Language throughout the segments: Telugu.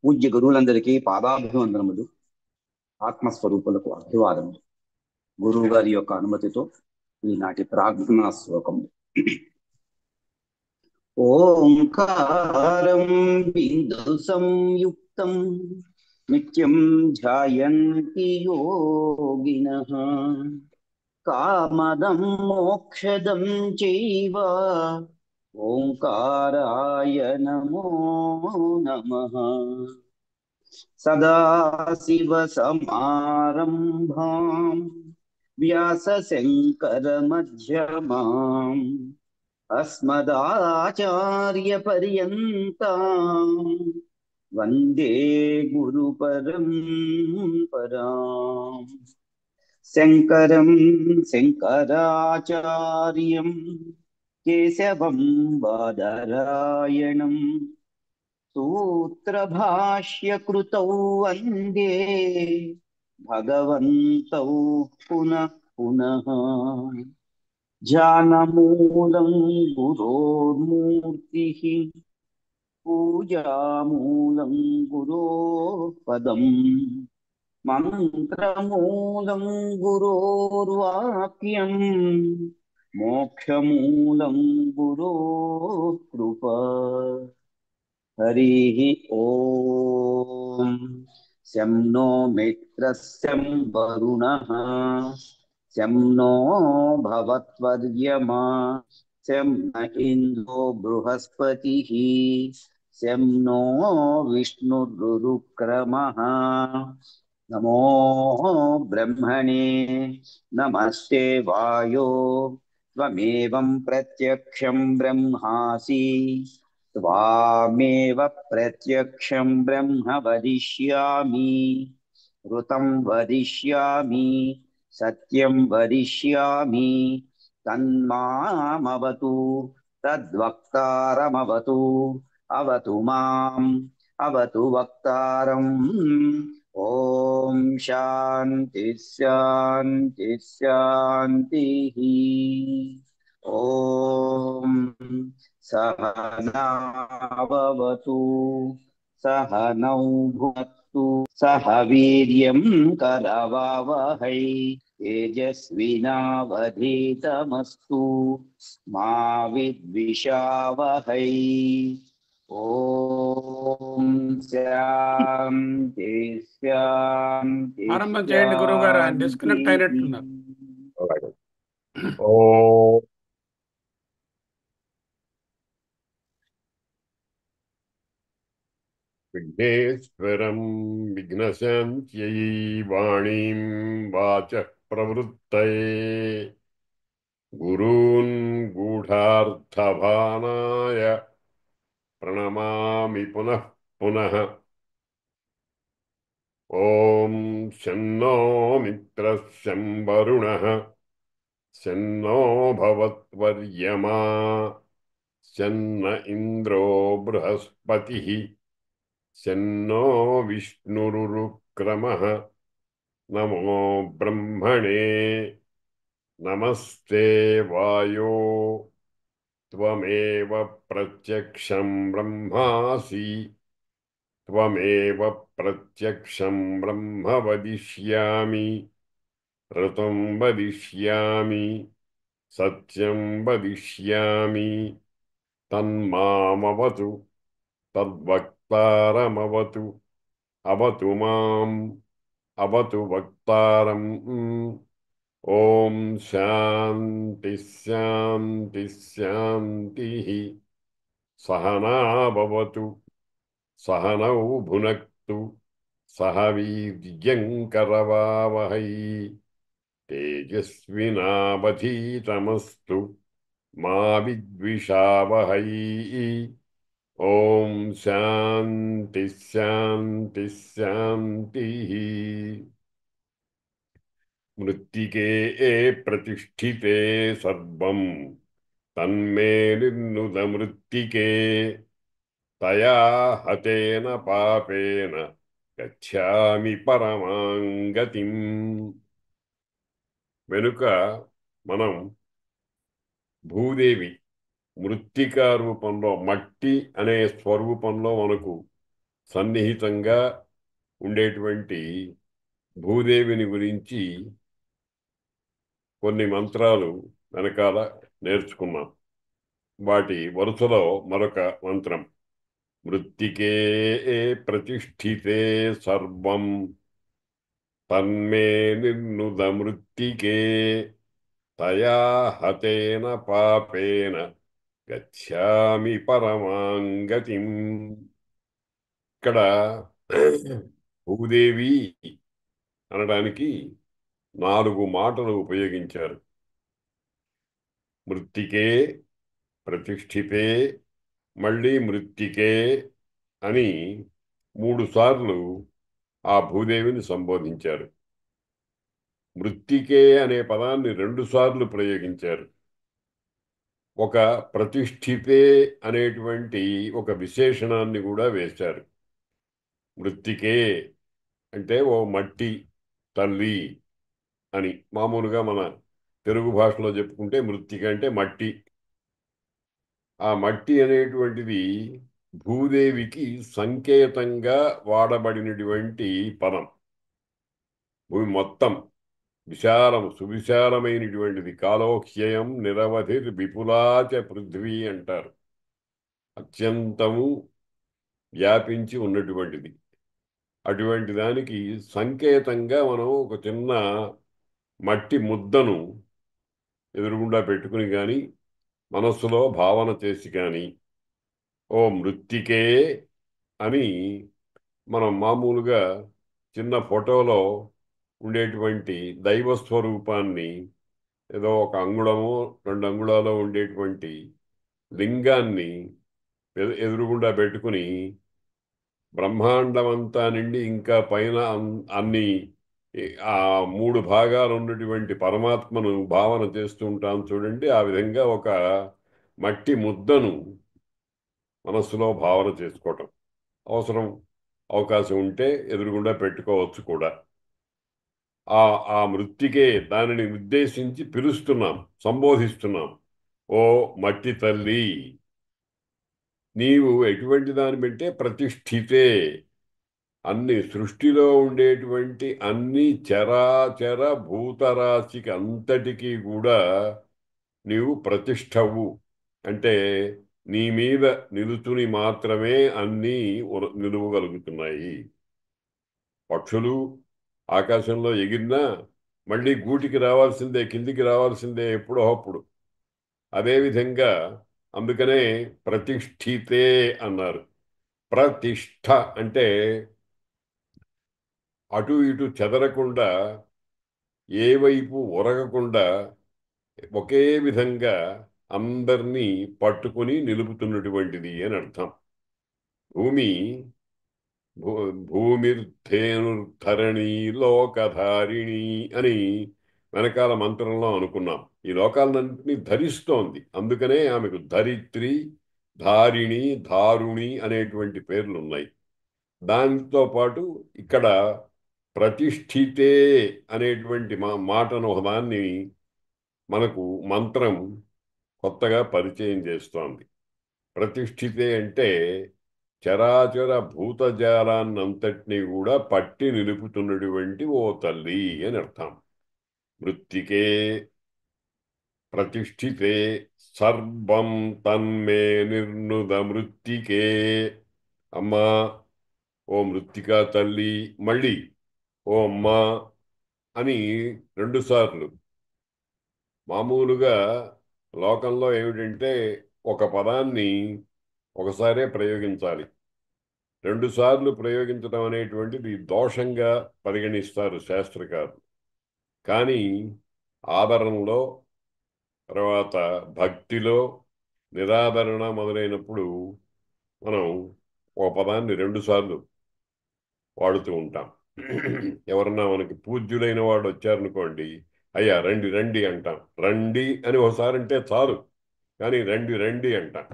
పూజ్య గురువులందరికీ పాదాభివందనములు, ఆత్మస్వరూపులకు అభివాదములు. గురువు గారి యొక్క అనుమతితో ఈనాటి ప్రార్థనా శ్లోకము. ఓంకారం బిందు సంయుక్తం నిత్యం ధ్యాయంతి యోగినః కామదం మోక్షదం చైవ ఓంకారాయ నమో నమః. సదాశివసమారంభాం వ్యాసశంకరమధ్యమాం అస్మదాచార్యపర్యంతాం వందే గురుపరంపరాం. శంకరం శంకరాచార్యం కేశవం బాదరాయణం సూత్రభాష్యకృతౌ వందే భగవంతౌ పునః పునః. ధ్యానమూలం గురోర్మూర్తిః పూజామూలం గురోః పదం మంత్రమూలం గురోర్వాక్యం మోక్షమూలం గురోః కృపా. హరి ఓం. శం నో మిత్రः శం వరుణః శం నో భవత్వర్యమా శం న ఇంద్రో బృహస్పతిః శం నో విష్ణురుక్రమః. నమో బ్రహ్మణే నమస్తే వాయో త్వమేవం ప్రత్యక్షం బ్రహ్మాసి త్వామేవ ప్రత్యక్షం బ్రహ్మ వదిష్యామి. ఋతం వదిష్యామి, సత్యం వదిష్యామి. తన్మామవతు తద్వక్తారమవతు. అవతు మాం అవతు వక్తారం. ఓం శాంతి శాంతి శాంతి. ఓం సహనావతు సహనౌ భునక్తు సహ వీర్యం కరవావహై తేజస్వినావధీతమస్తు మా విద్విషావహై. ఓం శాంతి శాంతి ఆరంభం చేయండి గురువు గారు. ఆయన డిస్కనెక్ట్ శాంతి. అయినట్టున్నారు. అలాగే. ఓం విఘ్నేశ్వరం విఘ్నశాంత్యై వాణీం వాచః ప్రవృత్తయే గురూన్ గూఢార్థభానాయ ప్రణమామి పునః పునః. ఓం శన్నో మిత్రః శం వరుణః శన్నో భవత్వర్యమా శన్న ఇంద్రో బృహస్పతిః శన్నో విష్ణురుక్రమః. నమో బ్రహ్మణే నమస్తే వాయో త్వమేవ ప్రత్యక్షం బ్రహ్మాసి త్వమేవ ప్రత్యక్షం బ్రహ్మ వదిష్యామి. ఋతం వదిష్యామి, సత్యం వదిష్యామి. తన్మామవతు తద్వక్తారమవతు. అవతు మాం అవతు వక్తారం. ఓం శాంతి శాంతి శాంతి. సహనాభవతు సహనౌ భునక్తు సహ వీర్యంకరవావహై తేజస్వినావధీతమస్తు మా విద్విషావహై. ఓం శాంతి శాంతి శాంతి. మృత్తికే ప్రతిష్ఠితే సర్వం తన్మే నిర్నుత మృత్తికే. తయా హతేన పాపేన గచ్ఛామి పరమాం గతిం. వెనుక మనం భూదేవి మృత్తికా రూపంలో, మట్టి అనే స్వరూపంలో మనకు సన్నిహితంగా ఉండేటువంటి భూదేవిని గురించి కొన్ని మంత్రాలు వెనకాల నేర్చుకున్నాం. వాటి వరుసలో మరొక మంత్రం, మృత్తికే ప్రతిష్ఠితే సర్వం తన్మే నిర్నుద మృత్తికే తయా హతేన పాపేన గచ్ఛామి పరమాం గతిం. ఇక్కడ భూదేవి అనడానికి 4 మాటలు ఉపయోగించారు. మృత్తికే, ప్రతిష్ఠితే, మళ్ళీ మృత్తికే అని 3 సార్లు ఆ భూదేవిని సంబోధించారు. మృత్తికే అనే పదాన్ని 2 సార్లు ప్రయోగించారు. ఒక ప్రతిష్ఠితే అనేటువంటి ఒక విశేషణాన్ని కూడా వేశారు. మృత్తికే అంటే ఓ మట్టి తల్లి అని. మామూలుగా మన తెలుగు భాషలో చెప్పుకుంటే మృత్తిక అంటే మట్టి. ఆ మట్టి అనేటువంటిది భూదేవికి సంకేతంగా వాడబడినటువంటి పదం. భూమి మొత్తం సువిశాలమైనటువంటిది. కాలోహ్యయం నిరవధి విపులాచ పృథ్వీ అంటారు. అత్యంతము వ్యాపించి ఉన్నటువంటిది. అటువంటి దానికి సంకేతంగా మనం ఒక చిన్న మట్టి ముద్దను ఎదురుగుండా పెట్టుకుని కానీ, మనస్సులో భావన చేసి కానీ, ఓ మృత్తికే అని మనం మామూలుగా చిన్న ఫోటోలో ఉండేటువంటి దైవ స్వరూపాన్ని, ఏదో 1 అంగుళము 2 అంగుళాలు ఉండేటువంటి లింగాన్ని ఎదురుగుండా పెట్టుకుని బ్రహ్మాండమంతా నిండి ఇంకా పైన అన్ని ఆ 3 భాగాలు ఉన్నటువంటి పరమాత్మను భావన చేస్తూ ఉంటాం చూడండి. ఆ విధంగా ఒక మట్టి ముద్దను మనస్సులో భావన చేసుకోవటం అవకాశం ఉంటే ఎదురుగుండా పెట్టుకోవచ్చు కూడా. ఆ ఆ మృత్తికే దానిని ఉద్దేశించి పిలుస్తున్నాం, సంబోధిస్తున్నాం. ఓ మట్టి తల్లి, నీవు ఎటువంటి దాని అంటే ప్రతిష్ఠితే, అన్ని సృష్టిలో ఉండేటువంటి అన్ని చరాచర భూతరాశికి అంతటికీ కూడా నీవు ప్రతిష్ఠవు. అంటే నీ మీద నిలుచుని మాత్రమే అన్నీ నిలువగలుగుతున్నాయి. పక్షులు ఆకాశంలో ఎగిరినా మళ్ళీ గూటికి రావాల్సిందే, కిందికి రావాల్సిందే ఎప్పుడో అప్పుడు. అదేవిధంగా అందుకనే ప్రతిష్ఠితే అన్నారు. ప్రతిష్ఠ అంటే అటు ఇటు చెదరకుండా, ఏ వైపు ఒరగకుండా ఒకే విధంగా అందరినీ పట్టుకుని నిలుపుతున్నటువంటిది అని అర్థం. భూమి భూమిర్ధేనుర్ధరణి లోకధారిణి అని వెనకాల మంత్రంలో అనుకున్నాం. ఈ లోకాలన్నింటినీ ధరిస్తోంది. అందుకనే ఆమెకు ధరిత్రి, ధారిణి, ధారుణి అనేటువంటి పేర్లు ఉన్నాయి. దానితో పాటు ఇక్కడ ప్రతిష్ఠితే అనేటువంటి మాటను ఒకదాన్ని మనకు మంత్రం కొత్తగా పరిచయం చేస్తోంది. ప్రతిష్ఠితే అంటే చరాచర భూతజాలాన్నంతటినీ కూడా పట్టి నిలుపుతున్నటువంటి ఓ తల్లి అని అర్థం. మృత్తికే ప్రతిష్ఠితే సర్వం తన్మే నిర్నుద మృత్తికే. అమ్మా, ఓ మృత్తికా తల్లి, మళ్ళీ ఓ అమ్మా అని 2 సార్లు. మామూలుగా లోకంలో ఏమిటంటే ఒక పదాన్ని ఒకసారే ప్రయోగించాలి. 2 సార్లు ప్రయోగించడం అనేటువంటిది దోషంగా పరిగణిస్తారు శాస్త్రకారులు. కానీ ఆదరణలో, తర్వాత భక్తిలో, నిరాదరణ మొదలైనప్పుడు మనం ఒక పదాన్ని 2 సార్లు వాడుతూ ఉంటాం. ఎవరన్నా మనకి పూజ్యులైన వాడు వచ్చారనుకోండి, అయ్యా రండి రండి అంటాం. రండి అని ఒకసారి అంటే చాలు, కానీ రండి రండి అంటాం.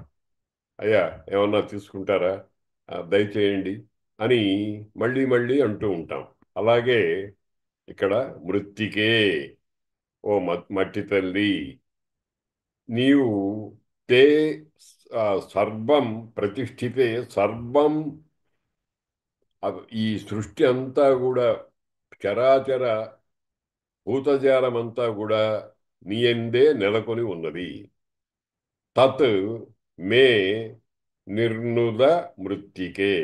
అయ్యా ఏమన్నా తీసుకుంటారా, దయచేయండి అని మళ్ళీ మళ్ళీ అంటూ ఉంటాం. అలాగే ఇక్కడ మృత్తికే, ఓ మట్టి తల్లి, నీవు తే సర్వం ప్రతిష్ఠితే, సర్వం ఈ సృష్టి అంతా కూడా చరాచర భూతజాలమంతా కూడా నీయందే నెలకొని ఉన్నది. తత్ మే నిర్నుద మృత్తికే.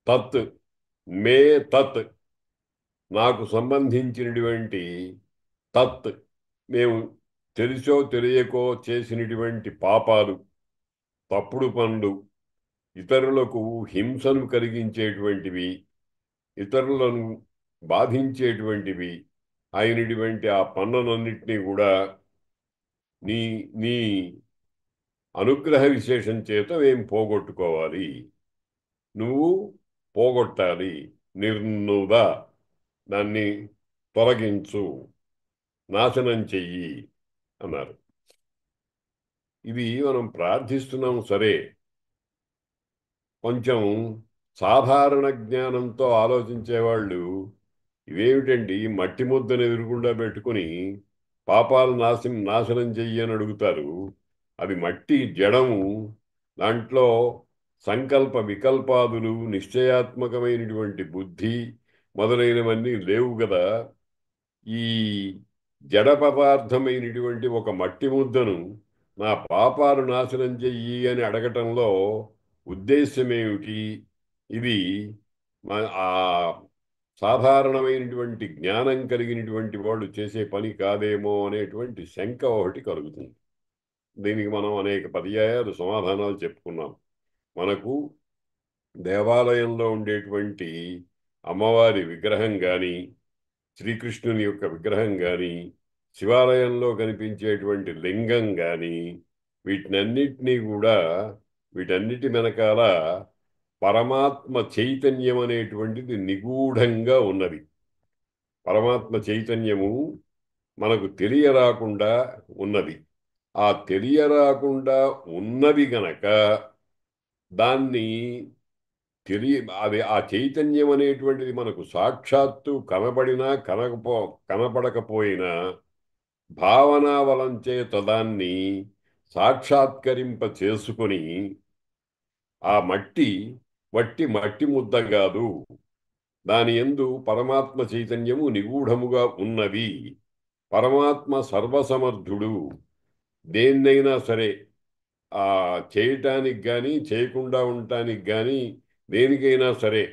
తత్ మే తత్ నాకు సంబంధించినటువంటి తత్ మేము తెలిసో తెలియకో చేసినటువంటి పాపాలు, తప్పుడు పనులు, ఇతరులకు హింసను కలిగించేటువంటివి, ఇతరులను బాధించేటువంటివి అయినటువంటి ఆ పనులన్నింటినీ కూడా నీ నీ అనుగ్రహ విశేషం చేత మేము పోగొట్టుకోవాలి, నువ్వు పోగొట్టాలి. నిర్నుద దాన్ని తొలగించు, నాశనం చెయ్యి అన్నారు. ఇది మనం ప్రార్థిస్తున్నాం సరే, కొంచెం సాధారణ జ్ఞానంతో ఆలోచించేవాళ్ళు ఇవేమిటండి మట్టి ముద్దను ఎదురుగుండా పెట్టుకుని పాపాలు నాశనం చెయ్యి అని అడుగుతారు. అది మట్టి జడము, దాంట్లో సంకల్ప వికల్పాదులు, నిశ్చయాత్మకమైనటువంటి బుద్ధి మొదలైనవన్నీ లేవు కదా. ఈ జడ పదార్థమైనటువంటి ఒక మట్టి ముద్దను నా పాపాలు నాశనం చెయ్యి అని అడగటంలో ఉద్దేశమేమిటి? ఇది ఆ సాధారణమైనటువంటి జ్ఞానం కలిగినటువంటి వాళ్ళు చేసే పని కాదేమో అనేటువంటి శంక ఒకటి కలుగుతుంది. దీనికి మనం అనేక పర్యాయాలు సమాధానాలు చెప్పుకున్నాం. మనకు దేవాలయంలో ఉండేటువంటి అమ్మవారి విగ్రహం కానీ, శ్రీకృష్ణుని యొక్క విగ్రహం కానీ, శివాలయంలో కనిపించేటువంటి లింగం కానీ, వీటన్నిటి వెనకాల పరమాత్మ చైతన్యం అనేటువంటిది నిగూఢంగా ఉన్నది. పరమాత్మ చైతన్యము మనకు తెలియరాకుండా ఉన్నది. ఆ తెలియరాకుండా ఉన్నది గనక దాన్ని అది ఆ చైతన్యం అనేటువంటిది మనకు సాక్షాత్తు కనబడినా కనపడకపోయినా భావనావలం చేత దాన్ని సాక్షాత్కరింప చేసుకొని ఆ వట్టి మట్టి ముద్ద కాదు, దాని యందు పరమాత్మ చైతన్యము నిగూఢముగా ఉన్నది. పరమాత్మ సర్వసమర్థుడు. దేన్నైనా సరే చేయటానికి కానీ, చేయకుండా ఉండటానికి కానీ, దేనికైనా సరే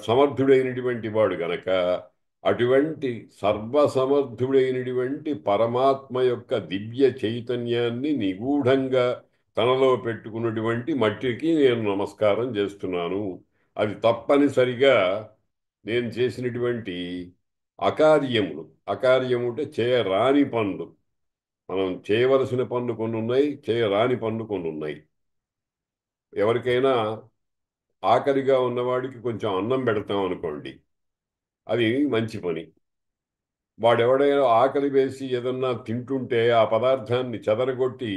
సమర్థుడైనటువంటి వాడు గనక అటువంటి సర్వసమర్థుడైనటువంటి పరమాత్మ యొక్క దివ్య చైతన్యాన్ని నిగూఢంగా తనలో పెట్టుకున్నటువంటి మట్టికి నేను నమస్కారం చేస్తున్నాను. అది తప్పనిసరిగా నేను చేసినటువంటి అకార్యము అంటే చేయరాని పనులు. మనం చేయవలసిన పనులు కొన్ని ఉన్నాయి, చేయరాని పనులు కొన్ని ఉన్నాయి. ఎవరికైనా ఆకలిగా ఉన్నవాడికి కొంచెం అన్నం పెడతాం అనుకోండి, అది మంచి పని. వాడెవడైనా ఆకలి వేసి ఏదన్నా తింటుంటే ఆ పదార్థాన్ని చెదరగొట్టి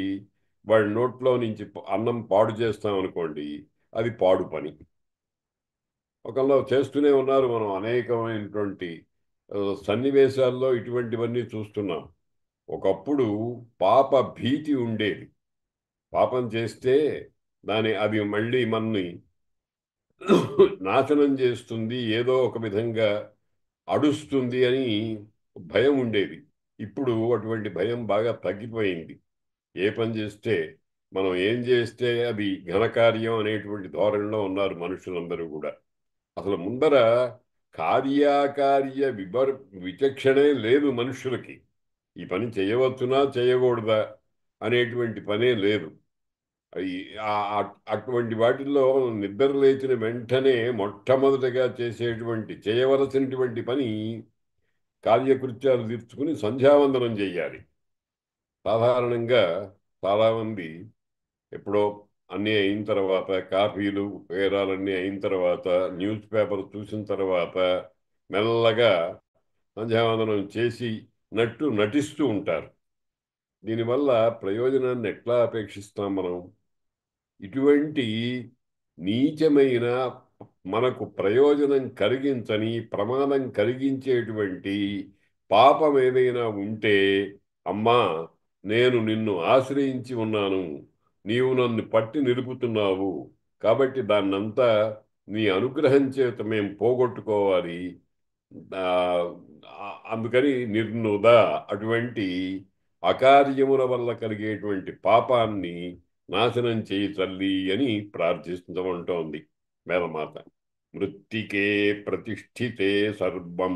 వాడి నోట్లో నుంచి అన్నం పాడు చేస్తాం అనుకోండి, అది పాడు పని. ఒకళ్ళు చేస్తూనే ఉన్నారు. మనం అనేకమైనటువంటి సన్నివేశాల్లో ఇటువంటివన్నీ చూస్తున్నాం. ఒకప్పుడు పాప భీతి ఉండేది. పాపం చేస్తే అది మళ్ళీ మనని నాశనం చేస్తుంది, ఏదో ఒక విధంగా అడుస్తుంది అని భయం ఉండేది. ఇప్పుడు అటువంటి భయం బాగా తగ్గిపోయింది. ఏ పని చేస్తే, మనం ఏం చేస్తే అది ఘనకార్యం అనేటువంటి ధోరణిలో ఉన్నారు మనుషులందరూ కూడా. అసలు ముందర కార్యాకార్య విచక్షణే లేదు మనుషులకి. ఈ పని చేయవచ్చునా చేయకూడదా అనేటువంటి పనే లేదు. అటువంటి వాటిల్లో నిద్ర లేచిన వెంటనే మొట్టమొదటిగా చేయవలసినటువంటి పని కార్యకృత్యాలు తీర్చుకుని సంధ్యావందనం చేయాలి. సాధారణంగా చాలామంది ఎప్పుడో అన్నీ అయిన తర్వాత, కాఫీలు వేరాలన్నీ అయిన తర్వాత, న్యూస్ పేపర్ చూసిన తర్వాత మెల్లగా సంధ్యావందనం నటిస్తూ ఉంటారు. దీనివల్ల ప్రయోజనాన్ని ఎట్లా అపేక్షిస్తాం మనం? ఇటువంటి నీచమైన, మనకు ప్రయోజనం కలిగించని, ప్రమాదం కలిగించేటువంటి పాపం ఏదైనా ఉంటే, అమ్మా నేను నిన్ను ఆశ్రయించి ఉన్నాను, నీవు నన్ను పట్టి నిలుపుతున్నావు, కాబట్టి దాన్నంతా నీ అనుగ్రహం చేత మేము పోగొట్టుకోవాలి. ఆ, అందుకని నిర్నుద అటువంటి అకార్యముల వల్ల కలిగేటువంటి పాపాన్ని నాశనం చేయి తల్లి అని ప్రార్థిస్తుంటోంది వేదమాత. మృత్తికే ప్రతిష్ఠితే సర్వం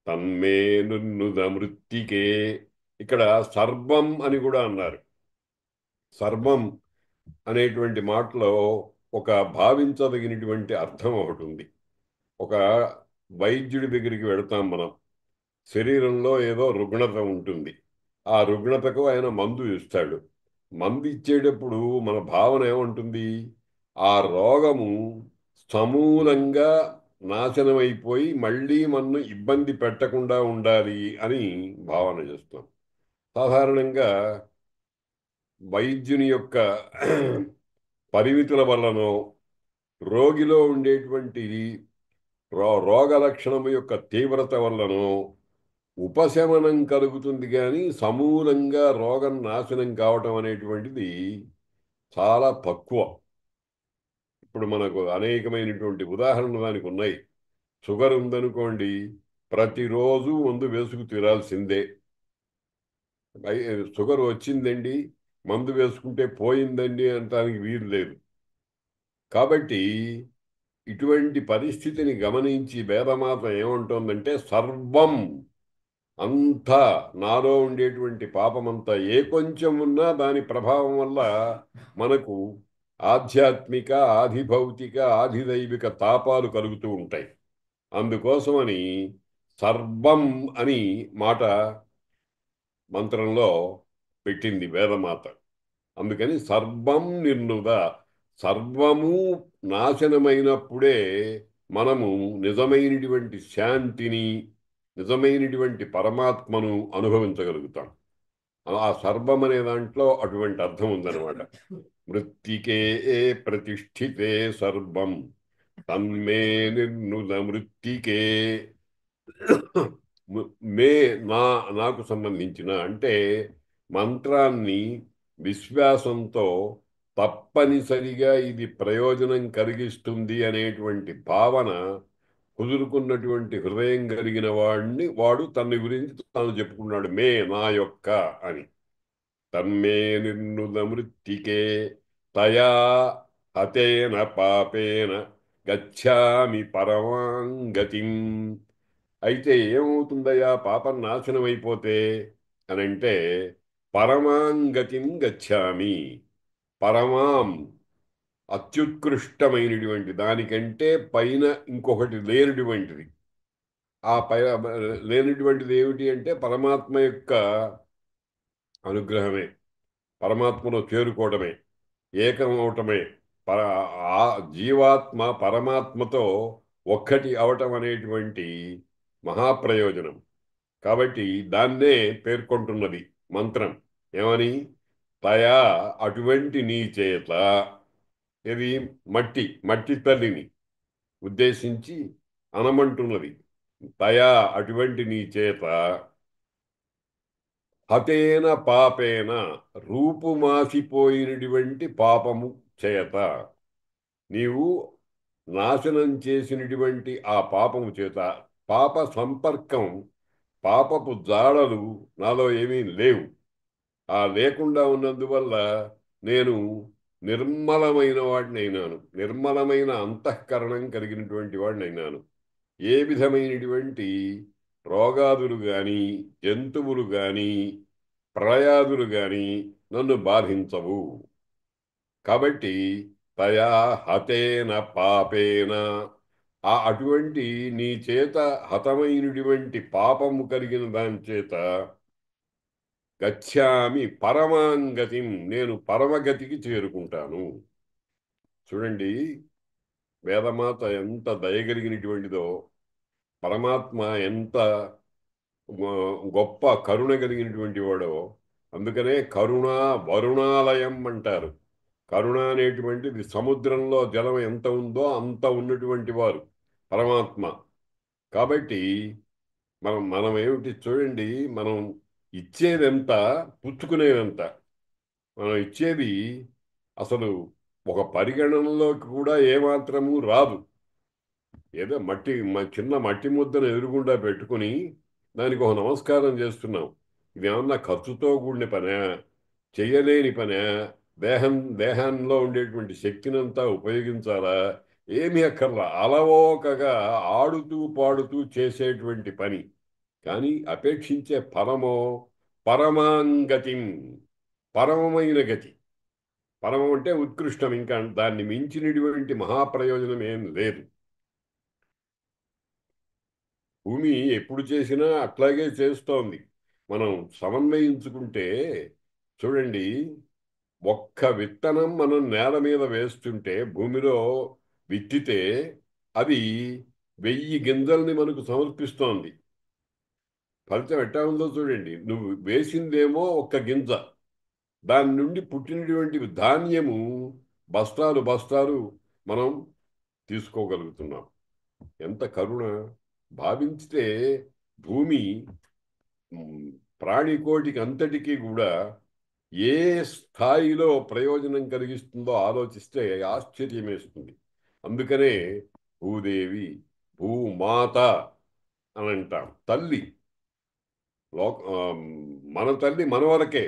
తన్మే నున్నుద మృత్తికే. ఇక్కడ సర్వం అని కూడా అన్నారు. సర్వం అనేటువంటి మాటలో ఒక భావించదగినటువంటి అర్థం ఒకటి ఉంది. ఒక వైద్యుడి దగ్గరికి వెళతాం మనం. శరీరంలో ఏదో రుగ్మత ఉంటుంది. ఆ రుగ్మతకు ఆయన మందు ఇస్తాడు. మందు ఇచ్చేటప్పుడు మన భావన ఏముంటుంది? ఆ రోగము సమూలంగా నాశనమైపోయి మళ్ళీ మనను ఇబ్బంది పెట్టకుండా ఉండాలి అని భావన చేస్తాం. సాధారణంగా వైద్యుని యొక్క పరిమితుల వల్లనో రోగిలో ఉండేటువంటి రోగ లక్షణము యొక్క తీవ్రత వల్లనో ఉపశమనం కలుగుతుంది, కానీ సమూలంగా రోగం నాశనం కావటం అనేటువంటిది చాలా తక్కువ. ఇప్పుడు మనకు అనేకమైనటువంటి ఉదాహరణలు దానికి ఉన్నాయి. షుగర్ ఉందనుకోండి, ప్రతిరోజు మందు వేసుకు తీరాల్సిందే. షుగర్ వచ్చిందండి, మందు వేసుకుంటే పోయిందండి అనటానికి వీలు లేదు. కాబట్టి ఇటువంటి పరిస్థితిని గమనించి వేదమాత ఏమంటోందంటే, సర్వం అంతా నాలో ఉండేటువంటి పాపమంతా ఏ కొంచెం ఉన్నా దాని ప్రభావం వల్ల మనకు ఆధ్యాత్మిక, ఆధిభౌతిక, ఆధిదైవిక తాపాలు కలుగుతూ ఉంటాయి. అందుకోసమని సర్వం అని మాట మంత్రంలో పెట్టింది వేదమాత. అందుకని సర్వం నిర్నుద, సర్వము నాశనమైనప్పుడే మనము నిజమైనటువంటి శాంతిని, నిజమైనటువంటి పరమాత్మను అనుభవించగలుగుతాం. ఆ సర్వం అనే దాంట్లో అటువంటి అర్థం ఉందన్నమాట. మృత్తికే ప్రతిష్ఠితే సర్వం తన్మే నిర్నుద మృత్తికే. మే నాకు సంబంధించిన అంటే మంత్రాన్ని విశ్వాసంతో తప్పనిసరిగా ఇది ప్రయోజనం కలిగిస్తుంది అనేటువంటి భావన కుదురుకున్నటువంటి హృదయం కలిగిన వాడు తన గురించి తాను చెప్పుకున్నాడు, మే నా యొక్క అని. తన్మే నిర్నుద మృత్తికే తయా హతేన పాపేన గచ్చామి పరమాంగతిం. అయితే ఏమవుతుందయ్యా పాపం నాశనం అయిపోతే అనంటే, పరమాంగతిం గచ్చామి. పరమాం అత్యుత్కృష్టమైనటువంటి దానికంటే పైన ఇంకొకటి లేనటువంటిది. ఆ లేనటువంటిది ఏమిటి అంటే పరమాత్మ యొక్క అనుగ్రహమే, పరమాత్మలో చేరుకోవడమే, ఏకమవటమే. పర ఆ జీవాత్మ పరమాత్మతో ఒక్కటి అవటం అనేటువంటి మహాప్రయోజనం. కాబట్టి దాన్నే పేర్కొంటున్నది మంత్రం. ఏమని? తయా అటువంటి నీ చేత. ఇది మట్టి తల్లిని ఉద్దేశించి అనమంటున్నది. తయా అటువంటి నీ చేత హతేన పాపేన రూపుమాసిపోయినటువంటి పాపము చేత, నీవు నాశనం చేసినటువంటి ఆ పాపము చేత, పాప సంపర్కం, పాపపు జాడలు నాలో ఏమీ లేవు. ఆ లేకుండా ఉన్నందువల్ల నేను నిర్మలమైన వాడినైనాను, నిర్మలమైన అంతఃకరణం కలిగినటువంటి వాడినైనాను. ఏ విధమైనటువంటి రోగాదులు కానీ, జంతువులు కానీ, ప్రళయాదులు కానీ నన్ను బాధించవు. కాబట్టి తయా హతేన పాపేన, అటువంటి నీ చేత హతమైనటువంటి పాపము కలిగిన దాని చేత గచ్చామి పరమాంగతిం, నేను పరమగతికి చేరుకుంటాను. చూడండి వేదమాత ఎంత దయగలిగినటువంటిదో, పరమాత్మ ఎంత గొప్ప కరుణ కలిగినటువంటి వాడో. అందుకనే కరుణా వరుణాలయం అంటారు. కరుణ అనేటువంటిది సముద్రంలో జలం ఎంత ఉందో అంత ఉన్నటువంటి వారు పరమాత్మ. కాబట్టి మనం ఏమిటి చూడండి, మనం ఇచ్చేదెంత, పుచ్చుకునేదెంత. మనం ఇచ్చేది అసలు ఒక పరిగణనలోకి కూడా ఏమాత్రము రాదు. ఏదో చిన్న మట్టి ముద్దను ఎదురుగుండా పెట్టుకుని దానికి ఒక నమస్కారం చేస్తున్నాం. ఇది ఏమన్నా ఖర్చుతో కూడిన పనా, చెయ్యలేని పనా, దేహంలో ఉండేటువంటి శక్తినంతా ఉపయోగించాలా? ఏమీ అక్కర్లా, అలవోకగా ఆడుతూ పాడుతూ చేసేటువంటి పని. కానీ అపేక్షించే ఫలమో పరమాంగతిం, పరమమైన గతి. పరమం అంటే ఉత్కృష్టం, ఇంకా దాన్ని మించినటువంటి మహాప్రయోజనం ఏం లేదు. భూమి ఎప్పుడు చేసినా అట్లాగే చేస్తోంది. మనం సమన్వయించుకుంటే చూడండి, ఒక్క విత్తనం మనం నేల మీద వేస్తుంటే, భూమిలో విత్తితే అది 1000 గింజల్ని మనకు సమర్పిస్తోంది. ఫలితం ఎట్టా ఉందో చూడండి. నువ్వు వేసిందేమో ఒక్క గింజ, దాని నుండి పుట్టినటువంటి ధాన్యము బస్తాలు బస్తాలు మనం తీసుకోగలుగుతున్నాం. ఎంత కరుణ! భావించితే భూమి మ్, ప్రాణికోటికి అంతటికీ కూడా ఏ స్థాయిలో ప్రయోజనం కలిగిస్తుందో ఆలోచిస్తే ఆశ్చర్యమేస్తుంది. అందుకనే భూదేవి, భూమాత అని అంటాం. తల్లి, మన తల్లి మన వరకే.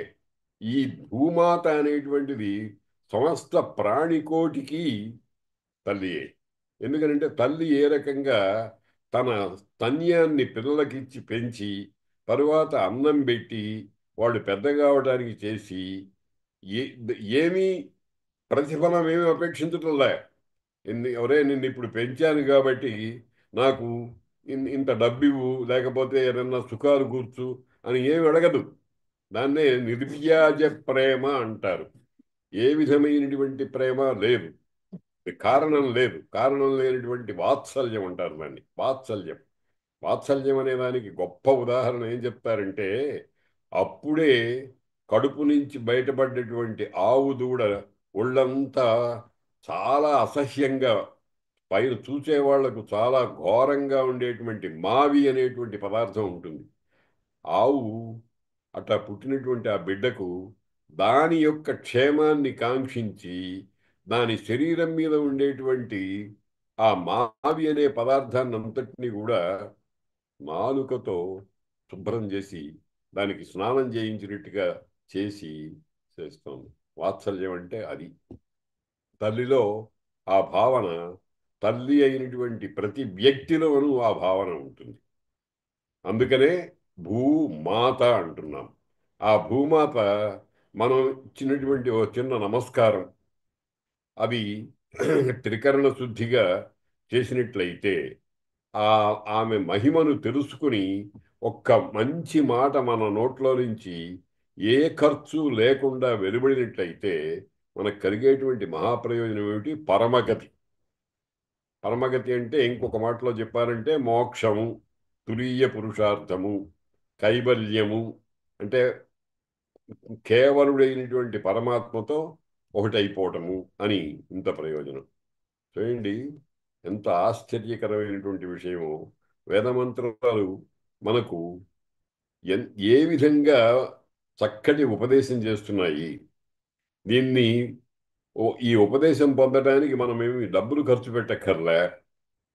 ఈ భూమాత అనేటువంటిది సమస్త ప్రాణికోటికి తల్లియే. ఎందుకనంటే తల్లి ఏ రకంగా తన స్తన్యాన్ని పిల్లలకిచ్చి పెంచి తరువాత అన్నం పెట్టి వాళ్ళు పెద్ద కావడానికి చేసి ఏ ఏమీ ప్రతిఫలం ఏమీ అపేక్షించటంలే. ఎవరే నిన్ను ఇప్పుడు పెంచాను కాబట్టి నాకు ఇంత డబ్బివ్వు, లేకపోతే ఏదన్నా సుఖాలు కూర్చు అని ఏమి అడగదు. దాన్నే నిర్వ్యాజ ప్రేమ అంటారు. ఏ విధమైనటువంటి ప్రేమ లేదు, కారణం లేదు. కారణం లేనటువంటి వాత్సల్యం అంటారు దాన్ని. వాత్సల్యం. వాత్సల్యం అనే దానికి గొప్ప ఉదాహరణ ఏం చెప్తారంటే, అప్పుడే కడుపు నుంచి బయటపడ్డటువంటి ఆవు దూడ ఒళ్ళంతా చాలా అసహ్యంగా, పైన చూసే వాళ్లకు చాలా ఘోరంగా ఉండేటువంటి మావి అనేటువంటి పదార్థం ఉంటుంది. ఆవు అట్లా పుట్టినటువంటి ఆ బిడ్డకు దాని యొక్క క్షేమాన్ని కాంక్షించి దాని శరీరం మీద ఉండేటువంటి ఆ మావి అనే పదార్థాన్ని అంతటినీ కూడా నాలుకతో శుభ్రం చేసి దానికి స్నానం చేయించినట్టుగా చేసి చేస్తోంది. వాత్సల్యం అంటే అది. తల్లిలో ఆ భావన, తల్లి అయినటువంటి ప్రతి వ్యక్తిలోనూ ఆ భావన ఉంటుంది. అందుకనే భూమాత అంటున్నాం. ఆ భూమాత మనం ఇచ్చినటువంటి ఓ చిన్న నమస్కారం, అవి త్రికరణ శుద్ధిగా చేసినట్లయితే ఆ ఆమె మహిమను తెలుసుకుని ఒక్క మంచి మాట మన నోట్లో నుంచి ఏ ఖర్చు లేకుండా వెలువడినట్లయితే మనకు కలిగేటువంటి మహాప్రయోజనం ఏమిటి? పరమగతి. పరమగతి అంటే ఇంకొక మాటలో చెప్పారంటే మోక్షము, తురీయ పురుషార్థము, కైవల్యము. అంటే కేవలుడైనటువంటి పరమాత్మతో ఒకటైపోవటము అని ఇంత ప్రయోజనం. చూడండి ఎంత ఆశ్చర్యకరమైనటువంటి విషయమో. వేదమంత్రాలు మనకు ఏ విధంగా చక్కటి ఉపదేశం చేస్తున్నాయి. దీన్ని ఈ ఉపదేశం పొందడానికి మనమేమి డబ్బులు ఖర్చు పెట్టక్కర్లే,